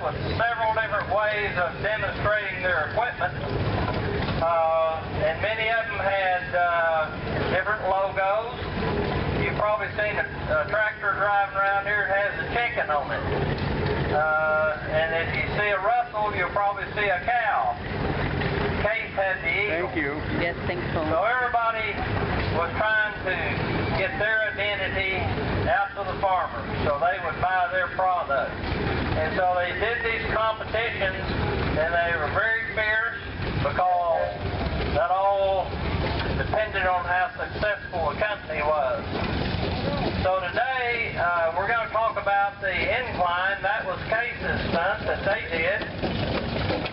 with several different ways of demonstrating their equipment. And many of them had different logos. You've probably seen a tractor driving around here that has a chicken on it. And if you see a Russell, you'll probably see a cow. Case had the eagle. Thank you. Yes, thanks so much. So everybody was trying to get their identity out to the farmers so they would buy their product. And so they did these competitions, and they were very fierce because that all depended on how successful the company was. So today, we're going to talk about the Incline. That was Case's stunt that they did.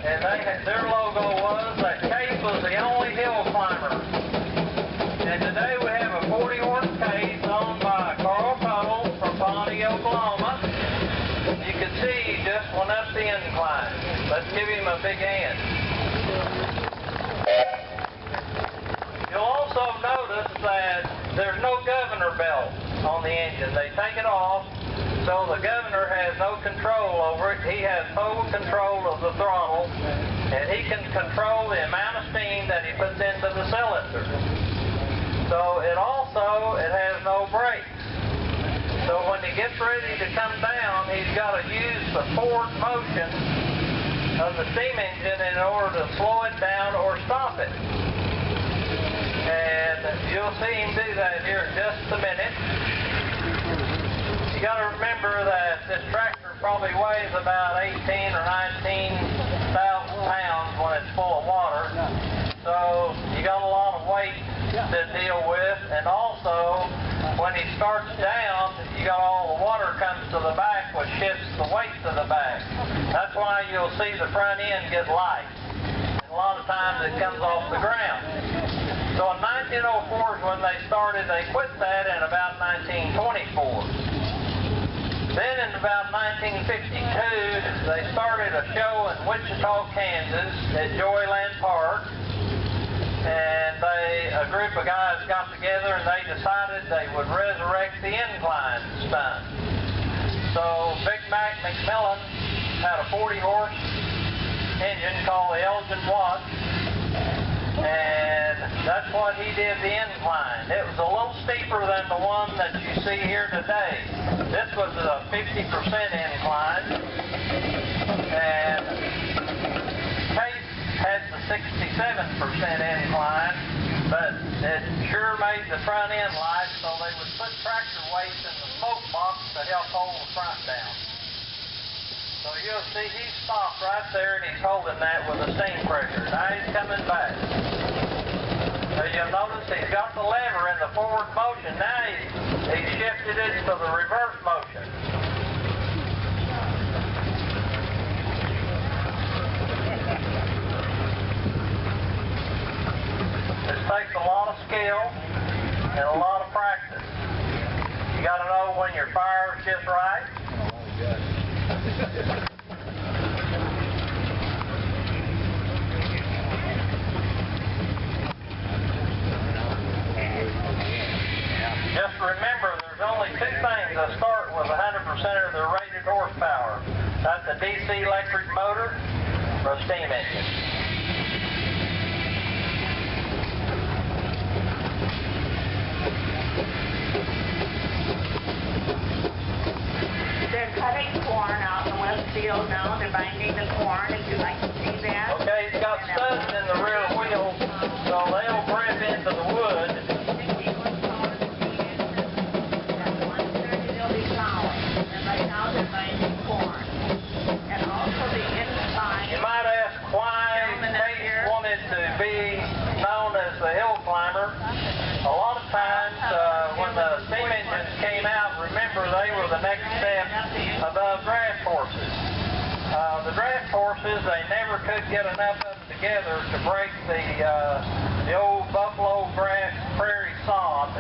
And their logo was that Case was the only hill climber. And today we have a 40-horse Case owned by Tuttle from Pawnee, Oklahoma. You can see he just went up the incline. Let's give him a big hand. You'll also notice that there's no governor belt on the engine. They take it off, so the governor has no control over it. He has total control of the throttle, and he can control the amount of steam that he puts into the cylinder. So it has no brakes. So when he gets ready to come down, he's got to use the forward motion of the steam engine in order to slow it down or stop it. And you'll see him do that here in just a minute. You got to remember that this tractor probably weighs about 18 or 19,000 pounds when it's full of water. So you got a lot of weight to deal with, and also when he starts down, you got all the water comes to the back, which shifts the weight to the back. That's why you'll see the front end get light. And a lot of times it comes off the ground. So in 1904 is when they started. They quit that in about 1924. Then in about 1952, they started a show in Wichita, Kansas at Joyland Park. And a group of guys got together and they decided they would resurrect the Incline stunt. So Big Mac McMillan had a 40-horse engine called the Elgin Watts. And that's what he did the Incline. It was a little steeper than the one that you see here today. This was a 50% incline. And Case had the 67% incline, but it sure made the front end light, so they would put tractor weights in the smoke box to help hold the front down. So you'll see he stopped right there and he's holding that with a steam pressure. Now he's coming back. So you'll notice he's got the lever in the forward motion. Now he's shifted it to the reverse motion. This takes a lot of skill and a lot of practice. You got to know when your fire is just right. Just remember, there's only two things that start with 100% of their rated horsepower. That's a DC electric motor or a steam engine. They're cutting corn out in the west field now. They're binding the corn, if you'd like to see that. Okay, he's got studs in the rear wheel, so they'll grip into the wood. They'll be plowing. And right now they're binding corn. And also the Incline. You might ask why Case wanted to be known as the hill climber. A lot of times when the steam engines came out, remember they were the next step above draft horses. The draft horses, they never could get enough of them together to break the old buffalo grass prairie sod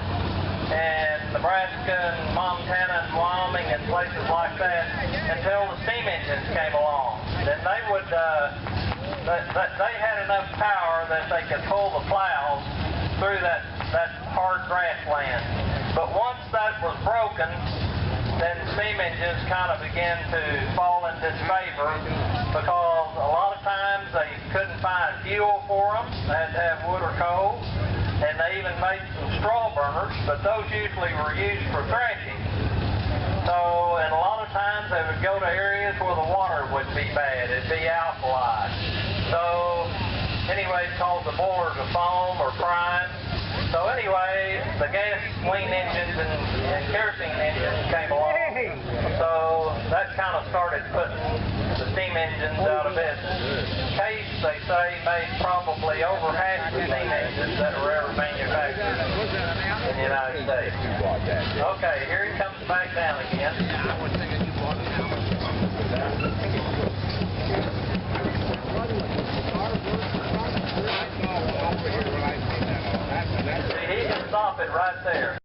and Nebraska and Montana and Wyoming and places like that until the steam engines came along. Then they would, they had enough power that they could pull the plows through that hard grassland. But once that was broken, then steam engines kind of began to fall in in his favor because a lot of times they couldn't find fuel for them. They had to have wood or coal. And they even made some straw burners, but those usually were used for threshing. So, and a lot of times they would go to areas where the water would be bad. It'd be alkali. So, anyway, it caused the boiler to foam or prime. So anyway, the gasoline engines and kerosene engines came along. So that kind of started putting the steam engines out of business. Case, they say, made probably over half the steam engines that were ever manufactured in the United States. Okay, here he comes back down again. See, he can stop it right there.